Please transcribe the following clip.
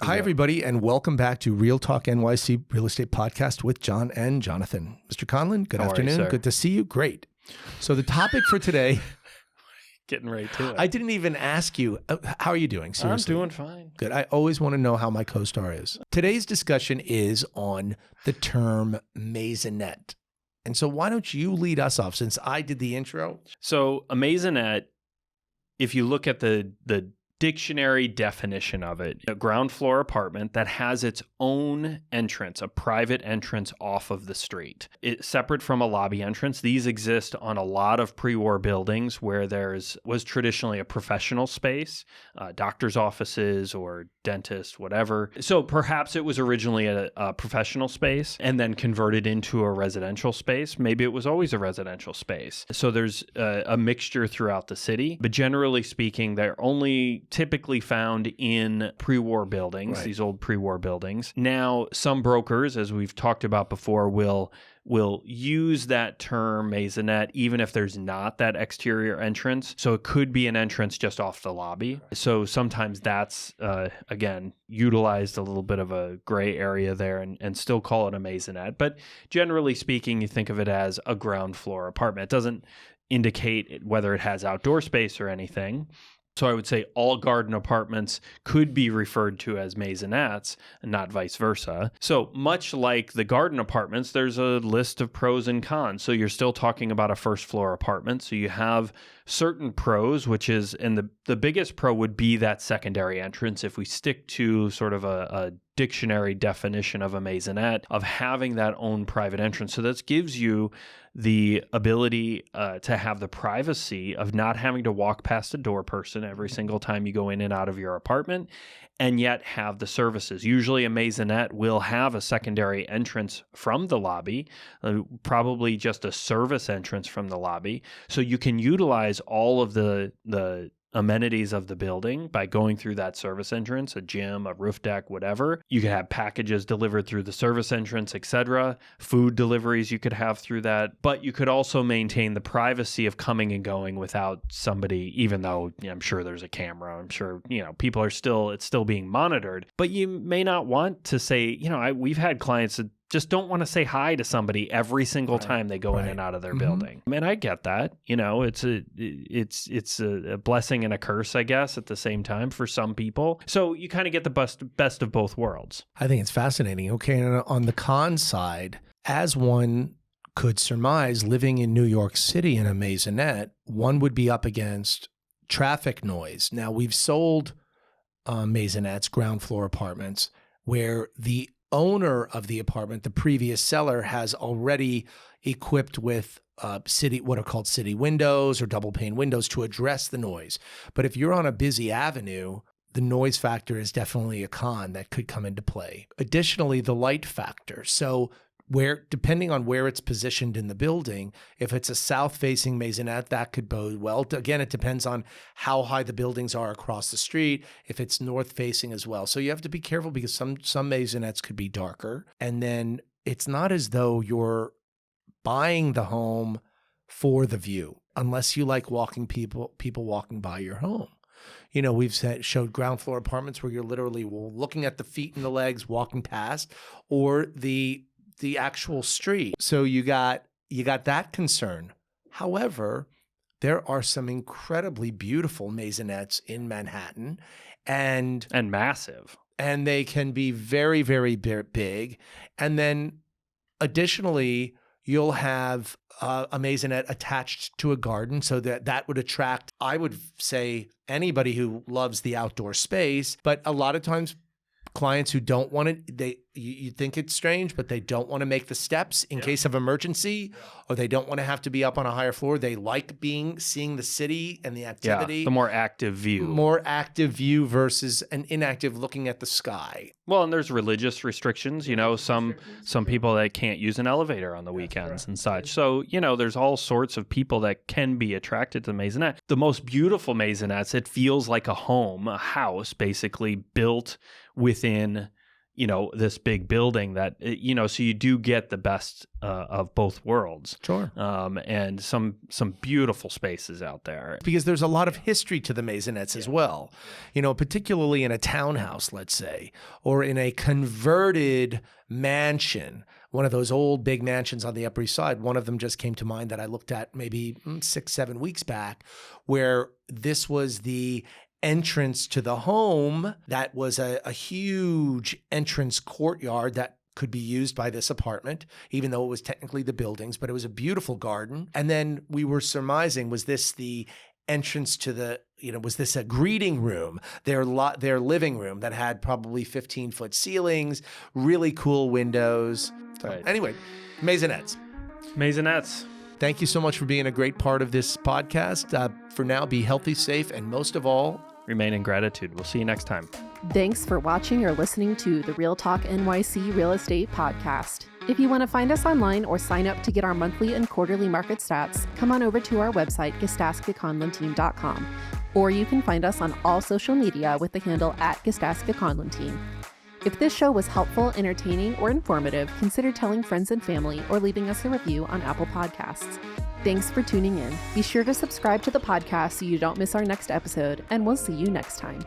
Hi, everybody, and welcome back to Real Talk NYC Real Estate Podcast with John and Jonathan. Mr. Conlon, good afternoon. Good to see you. Great. So the topic for today... Getting right to it. I didn't even ask you. How are you doing? Seriously. I'm doing fine. Good. I always want to know how my co-star is. Today's discussion is on the term maisonette. And so why don't you lead us off since I did the intro? So a maisonette, if you look at the dictionary definition of it, a ground floor apartment that has its own entrance, a private entrance off of the street. It's separate from a lobby entrance. These exist on a lot of pre-war buildings where was traditionally a professional space, doctor's offices or dentist, whatever. So perhaps it was originally a professional space and then converted into a residential space. Maybe it was always a residential space. So there's a mixture throughout the city, but generally speaking, they're only typically found in pre-war buildings, these old pre-war buildings. Now, some brokers, as we've talked about before, will use that term maisonette even if there's not that exterior entrance. So it could be an entrance just off the lobby. So sometimes that's, again, utilized a little bit of a gray area there and still call it a maisonette. But generally speaking, you think of it as a ground floor apartment. It doesn't indicate whether it has outdoor space or anything. So I would say all garden apartments could be referred to as maisonettes and not vice versa. So much like the garden apartments, there's a list of pros and cons. So you're still talking about a first floor apartment. So you have certain pros, which is, and the biggest pro would be that secondary entrance. If we stick to sort of a dictionary definition of a maisonette, of having that own private entrance. So that gives you the ability to have the privacy of not having to walk past a door person every single time you go in and out of your apartment, and yet have the services. Usually a maisonette will have a secondary entrance from the lobby, probably just a service entrance from the lobby. So you can utilize all of the amenities of the building by going through that service entrance, a gym, a roof deck, whatever. You could have packages delivered through the service entrance, etc. Food deliveries you could have through that. But you could also maintain the privacy of coming and going without somebody, even though I'm sure there's a camera. I'm sure, people are it's still being monitored. But you may not want to say, we've had clients that just don't want to say hi to somebody every single time they go in and out of their building. I mean, I get that. It's a blessing and a curse, I guess, at the same time for some people. So you kind of get the best of both worlds. I think it's fascinating. Okay, and on the con side, as one could surmise, living in New York City in a maisonette, one would be up against traffic noise. Now, we've sold maisonettes, ground floor apartments, where the owner of the apartment, the previous seller, has already equipped with what are called city windows or double pane windows to address the noise. But if you're on a busy avenue, the noise factor is definitely a con that could come into play. Additionally, the light factor. So depending on where it's positioned in the building, if it's a south-facing maisonette, that could bode well. Again, it depends on how high the buildings are across the street, if it's north-facing as well. So you have to be careful because some maisonettes could be darker. And then it's not as though you're buying the home for the view, unless you like people walking by your home. We've showed ground floor apartments where you're literally looking at the feet and the legs walking past, or the actual street. So you got that concern. However, there are some incredibly beautiful maisonettes in Manhattan and massive. And they can be very, very big. And then additionally, you'll have a maisonette attached to a garden, so that would attract, I would say, anybody who loves the outdoor space. But a lot of times, clients who don't want it, you think it's strange, but they don't want to make the steps in case of emergency, or they don't want to have to be up on a higher floor. They like seeing the city and the activity. The more active view. More active view versus an inactive looking at the sky. Well, and there's religious restrictions, some people that can't use an elevator on the weekends and such. So, there's all sorts of people that can be attracted to the maisonette. The most beautiful maisonettes, it feels like a home, a house basically built within this big building that, so you do get the best of both worlds. Sure. And some beautiful spaces out there. Because there's a lot of history to the Maisonettes as well, particularly in a townhouse, let's say, or in a converted mansion, one of those old big mansions on the Upper East Side. One of them just came to mind that I looked at maybe 6-7 weeks back, where this was the entrance to the home. That was a huge entrance courtyard that could be used by this apartment, even though it was technically the buildings, but it was a beautiful garden. And then we were surmising, was this the entrance to the, was this a greeting room, their living room that had probably 15-foot ceilings, really cool windows. So Anyway, Maisonettes. Thank you so much for being a great part of this podcast. For now, be healthy, safe, and most of all, remain in gratitude. We'll see you next time. Thanks for watching or listening to the Real Talk NYC Real Estate Podcast. If you want to find us online or sign up to get our monthly and quarterly market stats, come on over to our website, GasdaskaConlonTeam.com, or you can find us on all social media with the handle @GasdaskaConlonTeam. If this show was helpful, entertaining, or informative, consider telling friends and family or leaving us a review on Apple Podcasts. Thanks for tuning in. Be sure to subscribe to the podcast so you don't miss our next episode, and we'll see you next time.